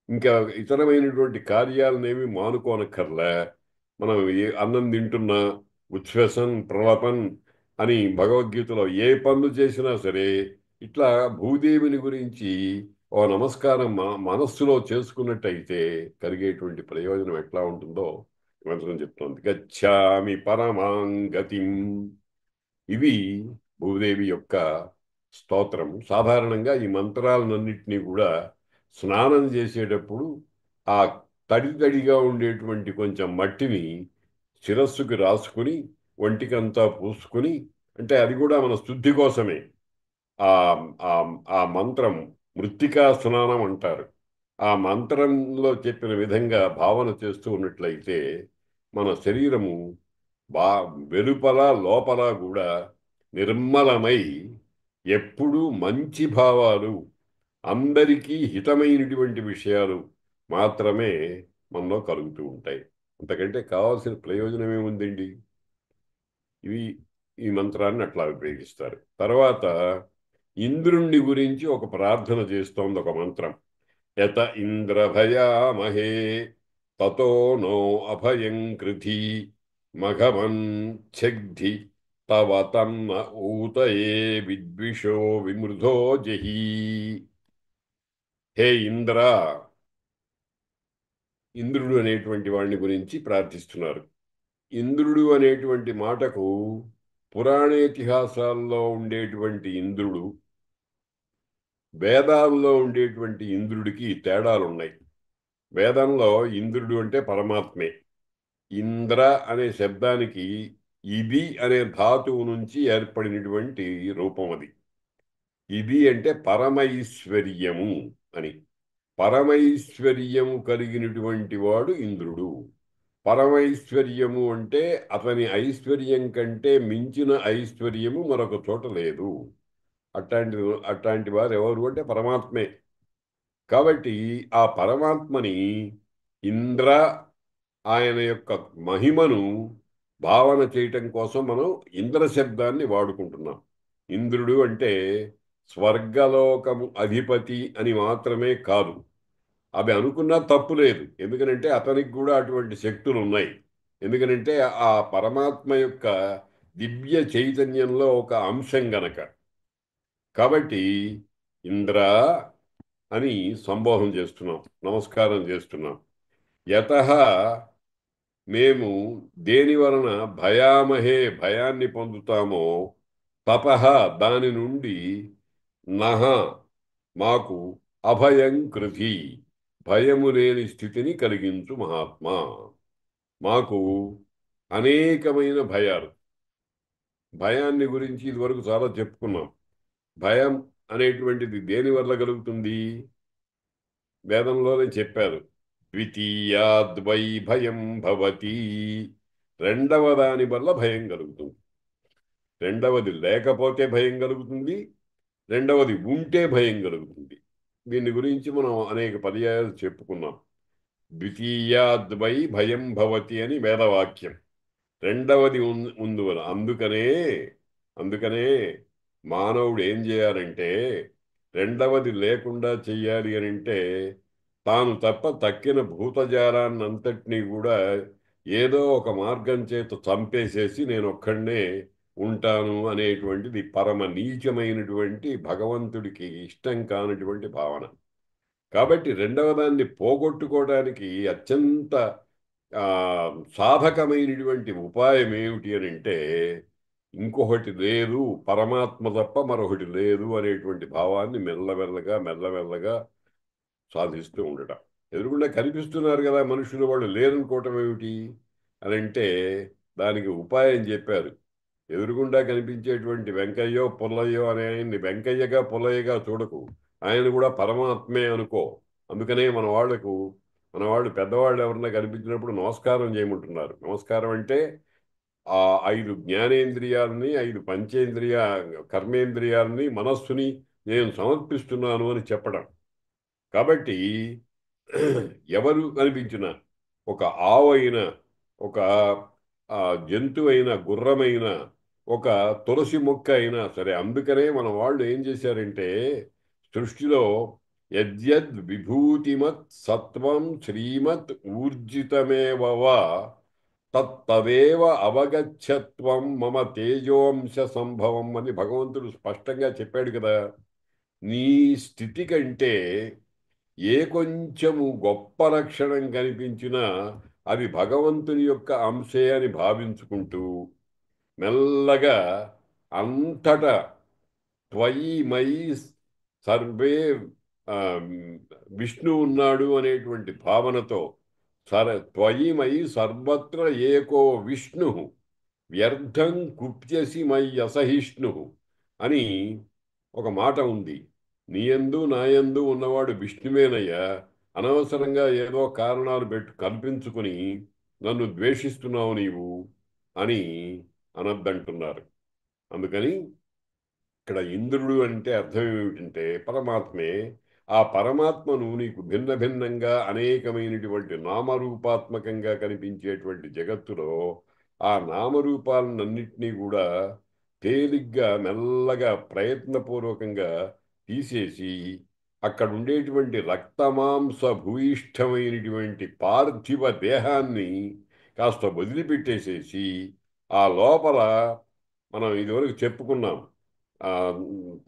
ఇంకా ఇతరమైనటువంటి కార్యాలనేమి మానుకోనక్కర్లే. మనం అన్నం తింటున్నా ఉచ్ఛ్వసన్ ప్రలపన్ అని భగవద్గీతలో ఏ పనులు చేసినా సరే ఇట్లా భూదేవిని గురించి ఓ నమస్కారం మనస్సులో చేసుకున్నట్టయితే కలిగేటువంటి ప్రయోజనం ఎట్లా ఉంటుందో ఈ మంత్రం చెప్తోంది. గచ్ఛామి పరమాంగతిం. ఇది భూదేవి యొక్క స్తోత్రం. సాధారణంగా ఈ మంత్రాలన్నింటినీ కూడా స్నానం చేసేటప్పుడు ఆ తడి తడిగా ఉండేటువంటి కొంచెం మట్టిని శిరస్సుకి రాసుకుని ఒంటికంతా పూసుకుని, అంటే అది కూడా మన శుద్ధి కోసమే. ఆ ఆ ఆ మంత్రం మృత్తికా స్నానం అంటారు. ఆ మంత్రంలో చెప్పిన విధంగా భావన చేస్తూ ఉన్నట్లయితే మన శరీరము బా వెలుపల లోపల కూడా నిర్మలమై ఎప్పుడూ మంచి భావాలు, అందరికీ హితమైనటువంటి విషయాలు మాత్రమే మనలో కలుగుతూ ఉంటాయి. అంతకంటే కావాల్సిన ప్రయోజనం ఏముందండి? ఇవి ఈ మంత్రాన్ని అట్లా ఉపయోగిస్తారు. తర్వాత ఇంద్రుణ్ణి గురించి ఒక ప్రార్థన చేస్తోంది ఒక మంత్రం. యత ఇంద్రభయామహే తతో నో అభయం కృధి మఘవన్ ఛగ్ధి తవ తన్న ఊతయే విద్విషో విమృధో జహీ. హే ఇంద్ర, ఇంద్రుడు అనేటువంటి వాడిని గురించి ప్రార్థిస్తున్నారు. ఇంద్రుడు అనేటువంటి మాటకు పురాణేతిహాసాల్లో ఉండేటువంటి ఇంద్రుడు, వేదాల్లో ఉండేటువంటి ఇంద్రుడికి తేడాలున్నాయి. వేదంలో ఇంద్రుడు అంటే పరమాత్మే. ఇంద్ర అనే శబ్దానికి ఇది అనే ధాతువు నుంచి ఏర్పడినటువంటి రూపం అది. ఇది అంటే పరమైశ్వర్యము అని. పరమైశ్వర్యము కలిగినటువంటి వాడు ఇంద్రుడు. పరమైశ్వర్యము అంటే అతని ఐశ్వర్యం కంటే మించిన ఐశ్వర్యము మరొక చోట లేదు. అట్లాంటి వారు ఎవరు అంటే పరమాత్మే. కాబట్టి ఆ పరమాత్మని ఇంద్ర, ఆయన యొక్క మహిమను భావన చేయటం కోసం మనం ఇంద్ర శబ్దాన్ని వాడుకుంటున్నాం. ఇంద్రుడు అంటే స్వర్గలోకము అధిపతి అని మాత్రమే కాదు. అవి అనుకున్నా తప్పు లేదు. ఎందుకనంటే అతనికి కూడా అటువంటి శక్తులు ఉన్నాయి. ఎందుకనంటే ఆ పరమాత్మ యొక్క దివ్య చైతన్యంలో ఒక అంశం గనక. కాబట్టి ఇంద్ర అని సంబోధన చేస్తున్నాం, నమస్కారం చేస్తున్నాం. యతః, మేము దేని వలన భయామహే భయాన్ని పొందుతామో, తపః దాని నుండి, నహ మాకు, అభయం కృధి భయము లేని స్థితిని కలిగించు మహాత్మా. మాకు అనేకమైన భయాలు, భయాన్ని గురించి ఇదివరకు చాలా చెప్పుకున్నాం. భయం అనేటువంటిది దేని వల్ల కలుగుతుంది? వేదంలోనే చెప్పారు, ద్వితీయాద్వై భయం భవతి. రెండవ దాని వల్ల భయం కలుగుతుంది. రెండవది లేకపోతే భయం కలుగుతుంది, రెండవది ఉంటే భయం కలుగుతుంది. దీని గురించి మనం అనేక పర్యాయాలు చెప్పుకున్నాం. ద్వితీయాద్వై భయం భవతి అని వేదవాక్యం. రెండవది ఉందువల. అందుకనే మానవుడు ఏం చేయాలంటే, రెండవది లేకుండా చెయ్యాలి అని అంటే, తాను తప్ప తక్కిన భూతజాలాన్నంతటినీ కూడా ఏదో ఒక మార్గం చేత చంపేసేసి నేను ఒక్కడనే ఉంటాను అనేటువంటిది పరమ నీచమైనటువంటి, భగవంతుడికి ఇష్టం కానటువంటి భావన. కాబట్టి రెండవ దాన్ని పోగొట్టుకోవడానికి అత్యంత సాధకమైనటువంటి ఉపాయం ఏమిటి అని అంటే, ఇంకొకటి లేదు, పరమాత్మ తప్ప మరొకటి లేదు అనేటువంటి భావాన్ని మెల్లమెల్లగా సాధిస్తూ ఉండటం. ఎదురుకుండా కనిపిస్తున్నారు కదా మనుషులు, వాళ్ళు లేరనుకోవటం ఏమిటి అని అంటే దానికి ఉపాయం చెప్పారు. ఎదురుగుండా కనిపించేటువంటి వెంకయ్యో పుల్లయ్యో అనే ఆయన్ని వెంకయ్యగా పుల్లయ్యగా చూడకు, ఆయన కూడా పరమాత్మే అనుకో. అందుకనే మన వాళ్ళు పెద్దవాళ్ళు ఎవరన్నా కనిపించినప్పుడు నమస్కారం చేయమంటున్నారు. నమస్కారం అంటే ఆ 5 జ్ఞానేంద్రియాలని, 5 కర్మేంద్రియాలని, మనస్సుని నేను సమర్పిస్తున్నాను అని చెప్పడం. కాబట్టి ఎవరు కనిపించినా, ఒక ఆవైనా, ఒక జంతువైనా, గుర్రమైన, ఒక తులసి మొక్క అయినా సరే. అందుకనే మన వాళ్ళు ఏం చేశారంటే, సృష్టిలో యద్యద్ విభూతిమత్ సత్వం శ్రీమత్ ఊర్జితమేవవా తత్తదేవ అవగచ్చత్వం మమ తేజోంశ సంభవం అని భగవంతుడు స్పష్టంగా చెప్పాడు కదా. నీ స్థితి కంటే ఏ కొంచెము గొప్ప లక్షణం కనిపించినా అది భగవంతుని యొక్క అంశే అని భావించుకుంటూ మెల్లగా అంతటా త్వయి మయి సర్వే విష్ణు ఉన్నాడు అనేటువంటి భావనతో, త్వయి మయి సర్వత్ర ఏకో విష్ణు వ్యర్థం కుప్యసి మయి అసహిష్ణు అని ఒక మాట ఉంది. నీయందు నాయందు ఉన్నవాడు విష్ణువేనయ్యా, అనవసరంగా ఏదో కారణాలు కల్పించుకుని నన్ను ద్వేషిస్తున్నావు నీవు అని అనద్దంటున్నారు. అందుకని ఇక్కడ ఇంద్రుడు అంటే అర్థం ఏమిటంటే పరమాత్మే. ఆ పరమాత్మను నీకు భిన్న భిన్నంగా అనేకమైనటువంటి నామరూపాత్మకంగా కనిపించేటువంటి జగత్తులో ఆ నామరూపాలన్నింటినీ కూడా తేలిగ్గా మెల్లగా ప్రయత్నపూర్వకంగా తీసేసి అక్కడ ఉండేటువంటి రక్తమాంస భూయిష్టమైనటువంటి పార్థివ దేహాన్ని కాస్త వదిలిపెట్టేసేసి ఆ లోపల మనం ఇదివరకు చెప్పుకున్నాం. ఆ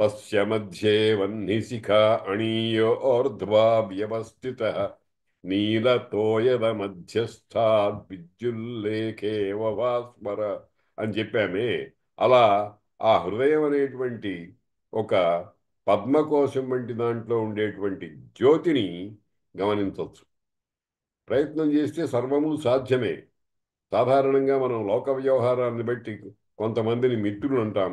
తస్య మధ్యే వహ్నిశిఖ అణీయోర్ధ్వా వ్యవస్థిత నీలతోయద మధ్యస్థాద్ విద్యుల్లేఖేవ భాస్వర అని చెప్పామే. అలా ఆ హృదయం అనేటువంటి ఒక పద్మకోశం వంటి దాంట్లో ఉండేటువంటి జ్యోతిని గమనించవచ్చు. ప్రయత్నం చేస్తే సర్వము సాధ్యమే. సాధారణంగా మనం లోక వ్యవహారాన్ని బట్టి కొంతమందిని మిత్రులు అంటాం,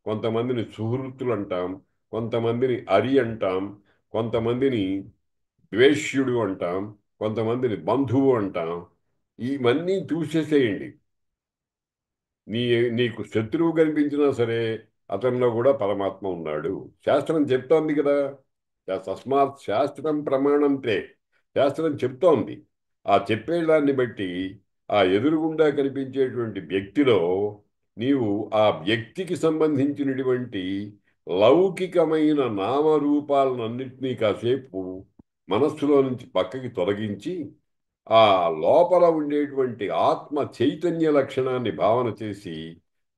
కొంతమందిని సుహృత్తులు అంటాం, కొంతమందిని అరి అంటాం, కొంతమందిని ద్వేష్యుడు అంటాం, కొంతమందిని బంధువు అంటాం. ఇవన్నీ చూసేసేయండి. నీకు శత్రువు కనిపించినా సరే అతనిలో కూడా పరమాత్మ ఉన్నాడు. శాస్త్రం చెప్తోంది కదా. తస్మాత్ శాస్త్రం ప్రమాణంతే. శాస్త్రం చెప్తోంది. ఆ చెప్పేదాన్ని బట్టి ఆ ఎదురుగుండా కనిపించేటువంటి వ్యక్తిలో నీవు ఆ వ్యక్తికి సంబంధించినటువంటి లౌకికమైన నామరూపాలన్నింటినీ కాసేపు మనస్సులో నుంచి పక్కకి తొలగించి ఆ లోపల ఉండేటువంటి ఆత్మ చైతన్య లక్షణాన్ని భావన చేసి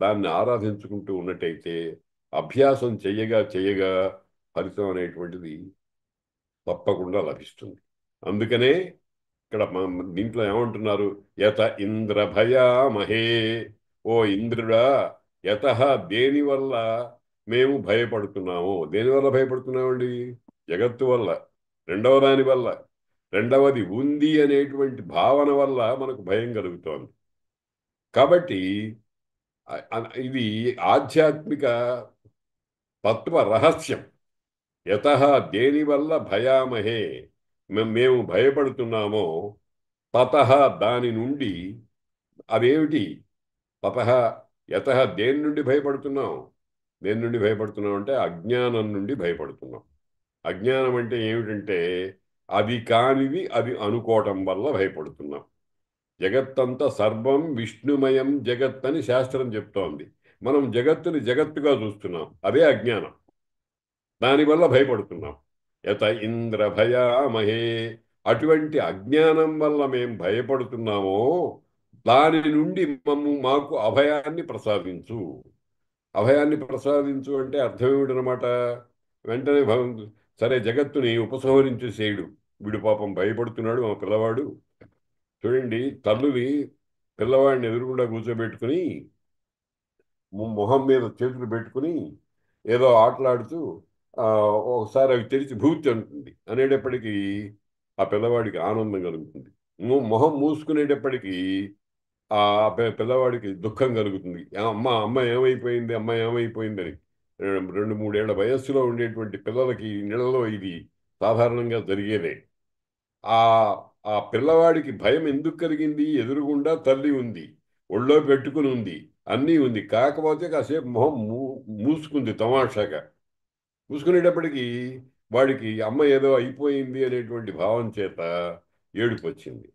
దాన్ని ఆరాధించుకుంటూ ఉన్నట్టయితే అభ్యాసం చెయ్యగా చెయ్యగా ఫలితం అనేటువంటిది తప్పకుండా లభిస్తుంది. అందుకనే ఇక్కడ దీంట్లో ఏమంటున్నారు? యత ఇంద్ర భయామహే. ఓ ఇంద్రుడా, యత దేనివల్ల మేము భయపడుతున్నాము? దేనివల్ల భయపడుతున్నామండి? జగత్తు వల్ల. రెండవ దాని వల్ల. రెండవది ఉంది అనేటువంటి భావన వల్ల మనకు భయం కలుగుతోంది. కాబట్టి ఇది ఆధ్యాత్మిక తత్వ రహస్యం. యత దేనివల్ల భయామహే మేము భయపడుతున్నామో తత దాని నుండి. అదేమిటి? తత యత దేని నుండి భయపడుతున్నాం? దేని నుండి భయపడుతున్నాం అంటే అజ్ఞానం నుండి భయపడుతున్నాం. అజ్ఞానం అంటే ఏమిటంటే అది కానిది అది అనుకోవటం వల్ల భయపడుతున్నాం. జగత్తంతా సర్వం విష్ణుమయం జగత్ అని శాస్త్రం చెప్తోంది. మనం జగత్తుని జగత్తుగా చూస్తున్నాం. అదే అజ్ఞానం. దానివల్ల భయపడుతున్నాం. యత ఇంద్ర భయామహే. అటువంటి అజ్ఞానం వల్ల మేము భయపడుతున్నామో దాని నుండి మాకు అభయాన్ని ప్రసాదించు. అభయాన్ని ప్రసాదించు అంటే అర్థం ఏమిటనమాట? వెంటనే సరే జగత్తుని ఉపసంహరించేసేయుడు. వీడు పాపం భయపడుతున్నాడు మా పిల్లవాడు. చూడండి, తల్లుని పిల్లవాడిని ఎదురుగుండా కూర్చోబెట్టుకుని మొహం మీద చేతులు పెట్టుకుని ఏదో ఆటలాడుతూ ఒకసారి అవి తెరిచి భూతి అంటుంది. అనేటప్పటికీ ఆ పిల్లవాడికి ఆనందం కలుగుతుంది. మొహం మూసుకునేటప్పటికీ ఆ పిల్లవాడికి దుఃఖం కలుగుతుంది. అమ్మ అమ్మ ఏమైపోయింది, అమ్మ ఏమైపోయిందని. 2-3 ఏళ్ల వయస్సులో ఉండేటువంటి పిల్లలకి నీళ్ళలో ఇది సాధారణంగా జరిగేదే. ఆ ఆ పిల్లవాడికి భయం ఎందుకు కలిగింది? ఎదురుగుండా తల్లి ఉంది, ఒళ్ళో పెట్టుకుని ఉంది, అన్నీ ఉంది. కాకపోతే కాసేపు మొహం మూసుకుంది తమాషాగా. మూసుకునేటప్పటికీ వాడికి అమ్మ ఏదో అయిపోయింది అనేటువంటి భావం చేత ఏడుపు వచ్చింది.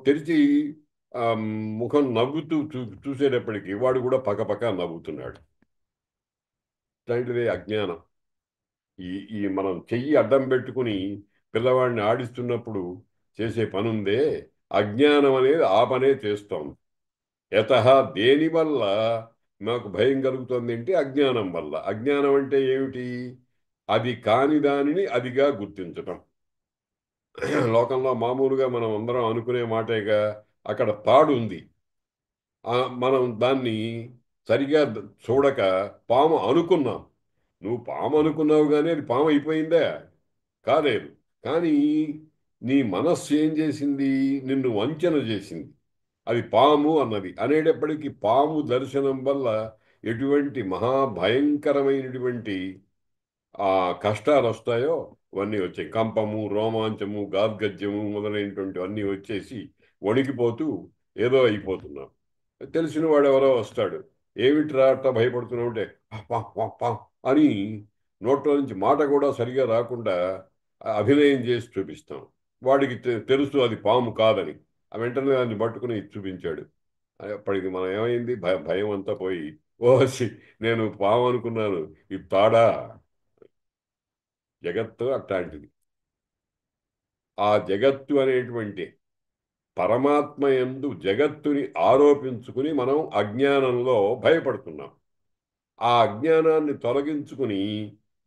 తెరిచి ఆ ముఖం నవ్వుతూ చూసేటప్పటికి వాడు కూడా పక్కపక్క నవ్వుతున్నాడు. ఇట్లాంటిదే అజ్ఞానం. ఈ ఈ మనం చెయ్యి అడ్డం పెట్టుకుని పిల్లవాడిని ఆడిస్తున్నప్పుడు చేసే పనుందే, అజ్ఞానం అనేది ఆ పనే చేస్తాం. యత దేనివల్ల మాకు భయం కలుగుతుంది అంటే అజ్ఞానం వల్ల. అజ్ఞానం అంటే ఏమిటి? అది కాని దానిని అదిగా గుర్తించటం. లోకంలో మామూలుగా మనం అందరం అనుకునే మాటేగా. అక్కడ తాడు ఉంది, మనం దాన్ని సరిగా చూడక పాము అనుకున్నాం. నువ్వు పాము అనుకున్నావు కానీ అది పాము అయిపోయిందా? కాలేదు. కానీ నీ మనస్సు ఏం చేసింది? నిన్ను వంచన చేసింది. అది పాము అన్నది. అనేటప్పటికీ పాము దర్శనం వల్ల ఎటువంటి మహాభయంకరమైనటువంటి ఆ కష్టాలు వస్తాయో అవన్నీ వచ్చాయి. కంపము, రోమాంచము, గాద్గద్యము మొదలైనటువంటి అన్నీ వచ్చేసి వణికిపోతూ ఏదో అయిపోతున్నాం. తెలిసిన వాడు ఎవరో వస్తాడు. ఏమిట్రా అట్లా భయపడుతున్నావు అంటే అని నోట్లో నుంచి మాట కూడా సరిగా రాకుండా అభినయం చేసి చూపిస్తాం. వాడికి తెలుసు అది పాము కాదని. వెంటనే దాన్ని పట్టుకుని చూపించాడు. అప్పటికి మనం ఏమైంది? భయం అంతా పోయి ఓసి, నేను పాము అనుకున్నాను, ఇది తాడా. జగత్తు అట్లాంటిది. ఆ జగత్తు అనేటువంటి పరమాత్మ యందు జగత్తుని ఆరోపించుకుని మనం అజ్ఞానంలో భయపడుతున్నాం. ఆ అజ్ఞానాన్ని తొలగించుకుని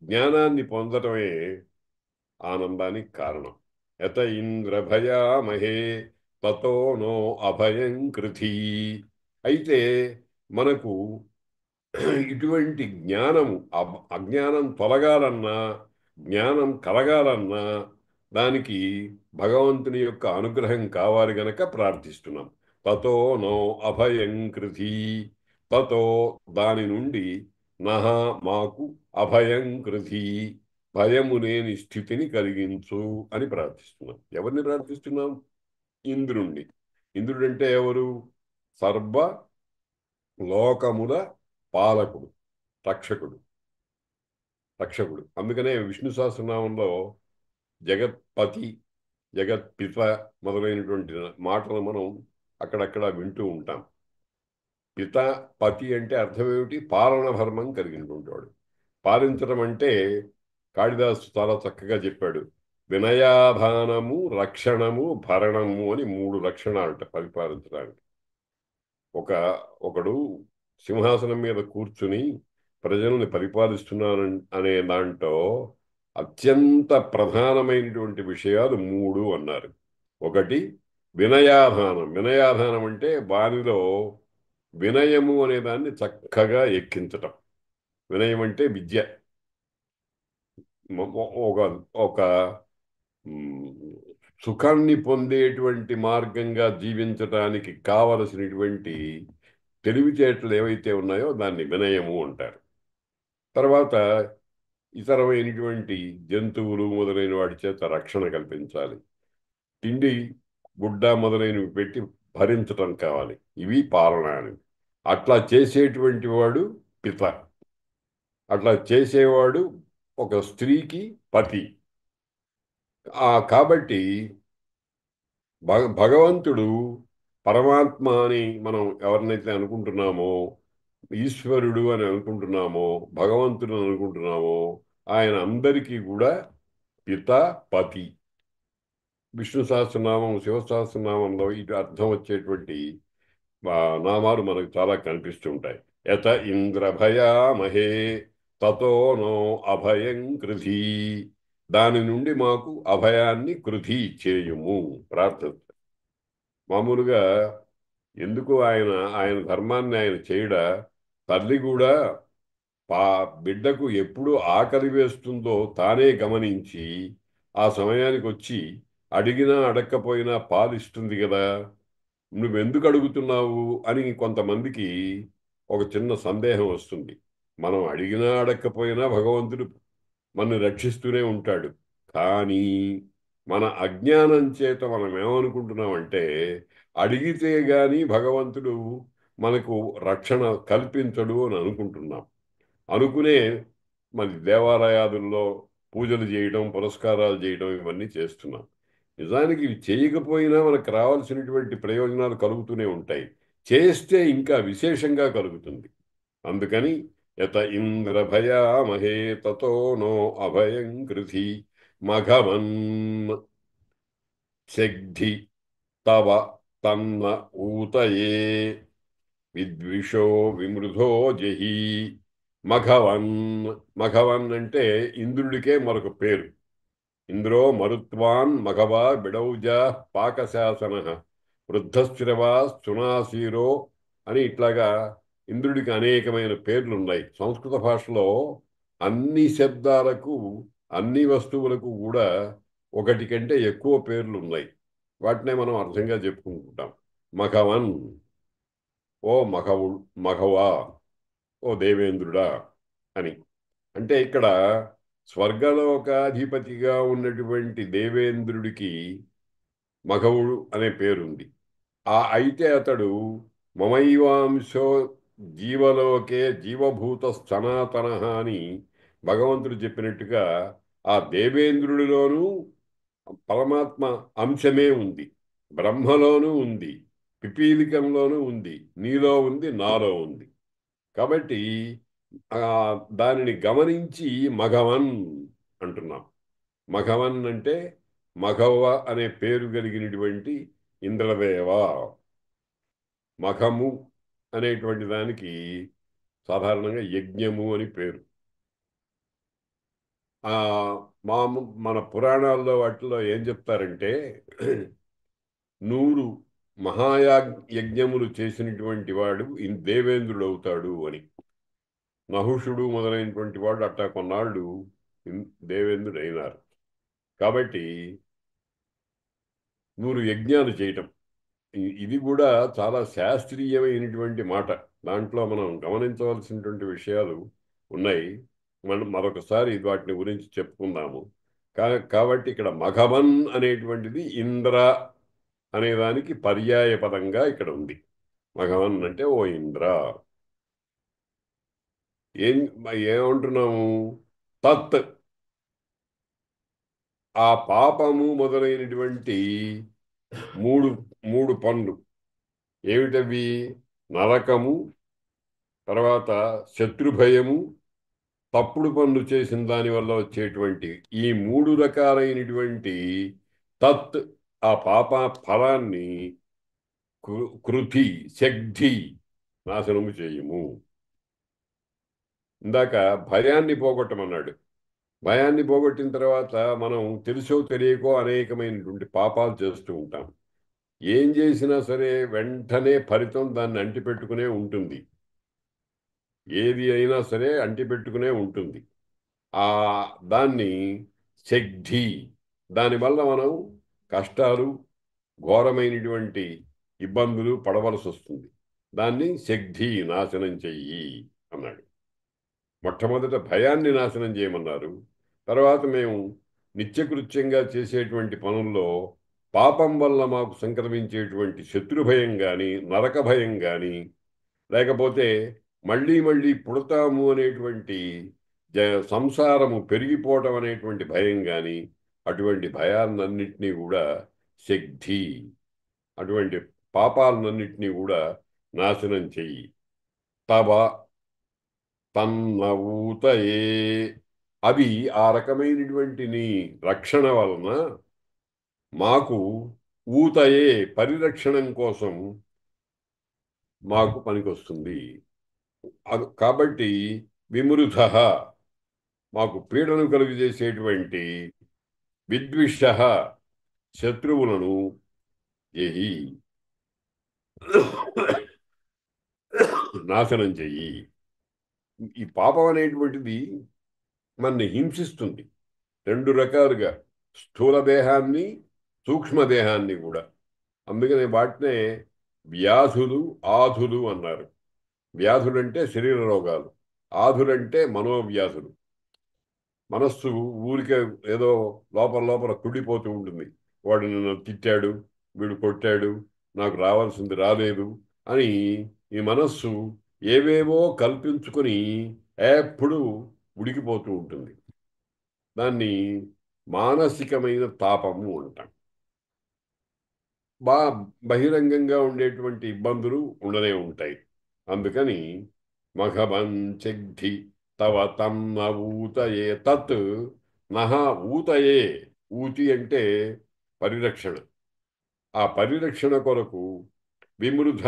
జ్ఞానాన్ని పొందటమే ఆనందానికి కారణం. యత ఇంద్రభయామహే తతో నో అభయం కృధీ. అయితే మనకు ఇటువంటి జ్ఞానము, అజ్ఞానం తొలగాలన్నా జ్ఞానం కలగాలన్నా దానికి భగవంతుని యొక్క అనుగ్రహం కావాలి గనక ప్రార్థిస్తున్నాం. తతో నో అభయం కృధీ. తతో దాని నుండి నహ మాకు అభయం కృధీ, భయము లేని స్థితిని కలిగించు అని ప్రార్థిస్తున్నాం. ఎవరిని ప్రార్థిస్తున్నాం? ఇంద్రుణ్ణి. ఇంద్రుడంటే ఎవరు? సర్వ లోకముల పాలకుడు, రక్షకుడు. రక్షకుడు. అందుకనే విష్ణు సహస్రనామంలో జగత్పతి, జగత్పిత మొదలైనటువంటి మాటలు మనం అక్కడక్కడ వింటూ ఉంటాం. పిత, పతి అంటే అర్థం ఏమిటి? పాలన ధర్మం కలిగినటువంటి వాడు. పాలించడం అంటే కాళిదాసు చాలా చక్కగా చెప్పాడు. వినయాధానము, రక్షణము, భరణము అని 3 లక్షణాలట పరిపాలించడానికి. ఒకడు సింహాసనం మీద కూర్చుని ప్రజల్ని పరిపాలిస్తున్నాను అనే దాంట్లో అత్యంత ప్రధానమైనటువంటి విషయాలు 3 అన్నారు. ఒకటి వినయాధానం. వినయాధానం అంటే వారిలో వినయము అనే దాన్ని చక్కగా ఎక్కించటం. వినయం అంటే విద్య. ఒక ఒక సుఖాన్ని పొందేటువంటి మార్గంగా జీవించటానికి కావలసినటువంటి తెలివితేటలు ఏవైతే ఉన్నాయో దాన్ని వినయము అంటారు. తర్వాత ఇతరమైనటువంటి జంతువులు మొదలైన వాటి చేత రక్షణ కల్పించాలి. తిండి గుడ్డ మొదలైనవి పెట్టి భరించటం కావాలి. ఇవి పాలన అని. అట్లా చేసేటువంటి వాడు పిత. అట్లా చేసేవాడు ఒక స్త్రీకి పతి. కాబట్టి భగవంతుడు పరమాత్మ అని మనం ఎవరినైతే అనుకుంటున్నామో, ఈశ్వరుడు అని అనుకుంటున్నామో, భగవంతుడు అని అనుకుంటున్నామో, ఆయన అందరికీ కూడా పిత, పతి. విష్ణు సహస్రనామం, శివ సహస్రనామంలో ఇటు అర్థం వచ్చేటువంటి నామాలు మనకు చాలా కనిపిస్తూ ఉంటాయి. యత ఇంద్రభయామహే తతో నో అభయం కృధీ. దాని నుండి మాకు అభయాన్ని కృధీ చేయుము ప్రార్థన. మామూలుగా ఎందుకు ఆయన ఆయన ధర్మాన్ని ఆయన చేయడా? తల్లి కూడా బిడ్డకు ఎప్పుడు ఆకలి వేస్తుందో తానే గమనించి ఆ సమయానికి వచ్చి అడిగినా అడక్కపోయినా పాలిస్తుంది కదా. నువ్వెందుకు అడుగుతున్నావు అని కొంతమందికి ఒక చిన్న సందేహం వస్తుంది. మనం అడిగినా అడక్కపోయినా భగవంతుడు మనల్ని రక్షిస్తూనే ఉంటాడు. కానీ మన అజ్ఞానం చేత మనం ఏమనుకుంటున్నామంటే అడిగితే గాని భగవంతుడు మనకు రక్షణ కల్పించడు అని అనుకుంటున్నాం. అనుకునే మన దేవాలయాదుల్లో పూజలు చేయడం, పురస్కారాలు చేయడం ఇవన్నీ చేస్తున్నాం. నిజానికి ఇవి చేయకపోయినా మనకు రావాల్సినటువంటి ప్రయోజనాలు కలుగుతూనే ఉంటాయి. చేస్తే ఇంకా విశేషంగా కలుగుతుంది. అందుకని యత ఇంద్రభయామహే తతో నో అభయం కృధి మఘవన్ శగ్ధి తవ తన్న ఊతయే విద్విషో విమృధో జహి. మఘవన్. మఘవన్ అంటే ఇంద్రుడికే మరొక పేరు. ఇంద్రో మరుత్వాన్ మఘవా బిడౌజా పాకశాసన వృద్ధశ్రవా సునాశీరో అని ఇట్లాగా ఇంద్రుడికి అనేకమైన పేర్లు ఉన్నాయి. సంస్కృత భాషలో అన్ని శబ్దాలకు, అన్ని వస్తువులకు కూడా ఒకటి కంటే ఎక్కువ పేర్లు ఉన్నాయి. వాటినే మనం అర్థంగా చెప్పుకుంటుంటాం. మఘవన్, ఓ మఘవా, ఓ దేవేంద్రుడా అని. అంటే ఇక్కడ స్వర్గలోకాధిపతిగా ఉన్నటువంటి దేవేంద్రుడికి మఘవుడు అనే పేరుంది. అయితే అతడు మమైవాంశో జీవలోకే జీవభూత సనాతన అని భగవంతుడు చెప్పినట్టుగా ఆ దేవేంద్రుడిలోనూ పరమాత్మ అంశమే ఉంది. బ్రహ్మలోనూ ఉంది, పిపీలికంలోనూ ఉంది, నీలో ఉంది, నాలో ఉంది. కాబట్టి ఆ, దానిని గమనించి మఘవన్ అంటున్నాం. మఘవన్ అంటే మఘవ అనే పేరు కలిగినటువంటి ఇంద్రదేవ. మఘము అనేటువంటి దానికి సాధారణంగా యజ్ఞము అని పేరు. ఆ మా మన పురాణాల్లో వాటిలో ఏం చెప్తారంటే 100 యజ్ఞములు చేసినటువంటి వాడు దేవేంద్రుడు అవుతాడు అని. నహుషుడు మొదలైనటువంటి వాడు అట్టా కొన్నాళ్ళు దేవేంద్రుడు అయినారు. కాబట్టి 100 యజ్ఞాలు చేయటం ఇది కూడా చాలా శాస్త్రీయమైనటువంటి మాట. దాంట్లో మనం గమనించవలసినటువంటి విషయాలు ఉన్నాయి. మనం మరొకసారి వాటిని గురించి చెప్పుకుందాము. కాబట్టి ఇక్కడ మఘవన్ అనేటువంటిది ఇంద్ర అనేదానికి పర్యాయ పదంగా ఇక్కడ ఉంది. మఘవన్ అంటే ఓ ఇంద్ర. ఏం ఏమంటున్నాము? తత్ ఆ పాపము మొదలైనటువంటి మూడు మూడు పనులు ఏమిటవి? నరకము, తర్వాత శత్రుభయము, తప్పుడు పనులు చేసిన దాని వల్ల వచ్చేటువంటి ఈ 3 రకాలైనటువంటి తత్ ఆ పాప ఫలాన్ని కృతి శగ్ధి నాశనము చేయుము. ఇందాక భయాన్ని పోగొట్టమన్నాడు. భయాన్ని పోగొట్టిన తర్వాత మనం తెలుసో తెలియకో అనేకమైనటువంటి పాపాలు చేస్తూ ఉంటాం. ఏం చేసినా సరే వెంటనే ఫలితం దాన్ని అంటిపెట్టుకునే ఉంటుంది. ఏది అయినా సరే అంటిపెట్టుకునే ఉంటుంది. ఆ దాన్ని శగ్ధి, దానివల్ల మనం కష్టాలు, ఘోరమైనటువంటి ఇబ్బందులు పడవలసి వస్తుంది. దాన్ని శగ్ధి నాశనం చెయ్యి అన్నాడు. మొట్టమొదట భయాన్ని నాశనం చేయమన్నారు. తర్వాత మేము నిత్యకృత్యంగా చేసేటువంటి పనుల్లో పాపం వల్ల మాకు సంక్రమించేటువంటి శత్రుభయం కానీ, నరక భయం కానీ, లేకపోతే మళ్ళీ మళ్ళీ పుడతాము అనేటువంటి సంసారము పెరిగిపోవటం అనేటువంటి భయం కానీ, అటువంటి భయాలన్నింటినీ కూడా శగ్ధి, అటువంటి పాపాలన్నింటినీ కూడా నాశనం చెయ్యి. తవ తన్నవూతయే, అవి ఆ రకమైనటువంటి నీ రక్షణ వలన మాకు ఊతయే పరిరక్షణం కోసం మాకు పనికొస్తుంది. కాబట్టి విమృధ మాకు పీడను కలుగజేసేటువంటి విద్విష శత్రువులను ఏహి నాశనం చెయ్యి. ఈ పాపం అనేటువంటిది మనని హింసిస్తుంది 2 రకాలుగా, స్థూల దేహాన్ని, సూక్ష్మదేహాన్ని కూడా. అందుకనే వాటినే వ్యాధులు, ఆధులు అన్నారు. వ్యాధులంటే శరీర రోగాలు, ఆధులంటే మనోవ్యాధులు. మనస్సు ఊరికే ఏదో లోపల లోపల కుడిపోతూ ఉంటుంది. వాడు నన్ను తిట్టాడు, వీడు కొట్టాడు, నాకు రావాల్సింది రాలేదు అని ఈ మనస్సు ఏవేవో కల్పించుకొని ఎప్పుడు ఉడికిపోతూ ఉంటుంది. దాన్ని మానసికమైన తాపము అంటాం. బహిరంగంగా ఉండేటువంటి ఇబ్బందులు ఉండనే ఉంటాయి. అందుకని మఘవంచగ్ధి తవ తన్న ఊతయే తత్ నహ ఊతయే. ఊతి అంటే పరిరక్షణ. ఆ పరిరక్షణ కొరకు విమృధ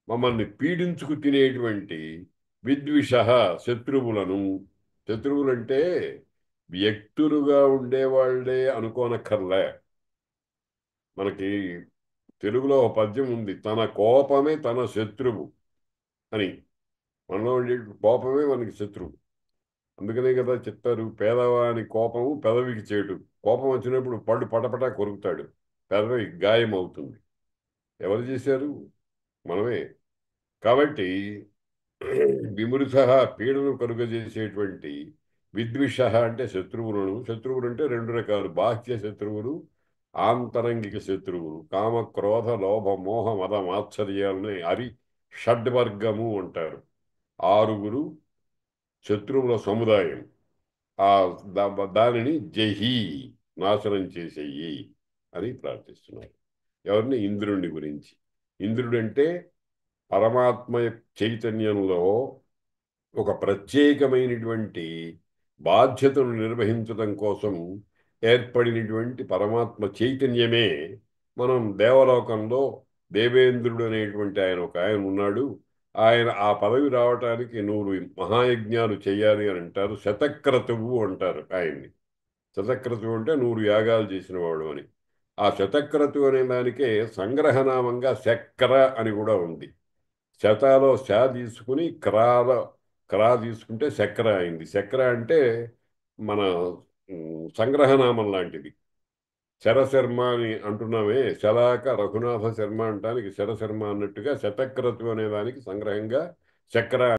మమ్మల్ని పీడించుకు తినేటువంటి విద్విష శత్రువులను. శత్రువులంటే వ్యక్తులుగా ఉండేవాళ్లే అనుకోనక్కర్లే. మనకి తెలుగులో ఒక పద్యం ఉంది, తన కోపమే తన శత్రువు అని. మనలో ఉండే కోపమే మనకి శత్రువు. అందుకనే కదా చెప్తారు, పేదవాని కోపము పెదవికి చేటు. కోపం వచ్చినప్పుడు పళ్ళు పటపటా కొరుకుతాడు, పెదవి గాయం అవుతుంది. ఎవరు చేశారు? మనమే. కాబట్టి విమృశ పీడను కలుగజేసేటువంటి విద్విష అంటే శత్రువులను. శత్రువులు అంటే 2 రకాలు, బాహ్య శత్రువులు, ఆంతరంగిక శత్రువులు. కామ క్రోధ లోభ మోహ మద మాత్సర్యాలని షడ్వర్గము అంటారు. 6 శత్రువుల సముదాయం. ఆ దానిని జహి నాశనం చేసేయి అని ప్రార్థిస్తున్నారు. ఎవరిని? ఇంద్రుడిని గురించి. ఇంద్రుడంటే పరమాత్మ చైతన్యంలో ఒక ప్రత్యేకమైనటువంటి బాధ్యతను నిర్వహించడం కోసం ఏర్పడినటువంటి పరమాత్మ చైతన్యమే మనం దేవలోకంలో దేవేంద్రుడు అనేటువంటి ఆయన ఉన్నాడు. ఆయన ఆ పదవి రావటానికి 100 మహాయజ్ఞాలు చేయాలి అని అంటారు. శతక్రతువు అంటారు ఆయన్ని. శతక్రతువు అంటే 100 యాగాలు చేసిన వాడు అని. ఆ శతక్రతువు అనే దానికే సంగ్రహనామంగా శక్ర అని కూడా ఉంది. శతాలో శ తీసుకుని క్రా తీసుకుంటే శక్ర అయింది. శక్ర అంటే మన సంగ్రహనామం లాంటిది. శరశర్మ అని అంటున్నామే, శలాక రఘునాథ శర్మ అంటానికి శరశర్మ అన్నట్టుగా శతక్రతు అనే దానికి సంగ్రహంగా చక్ర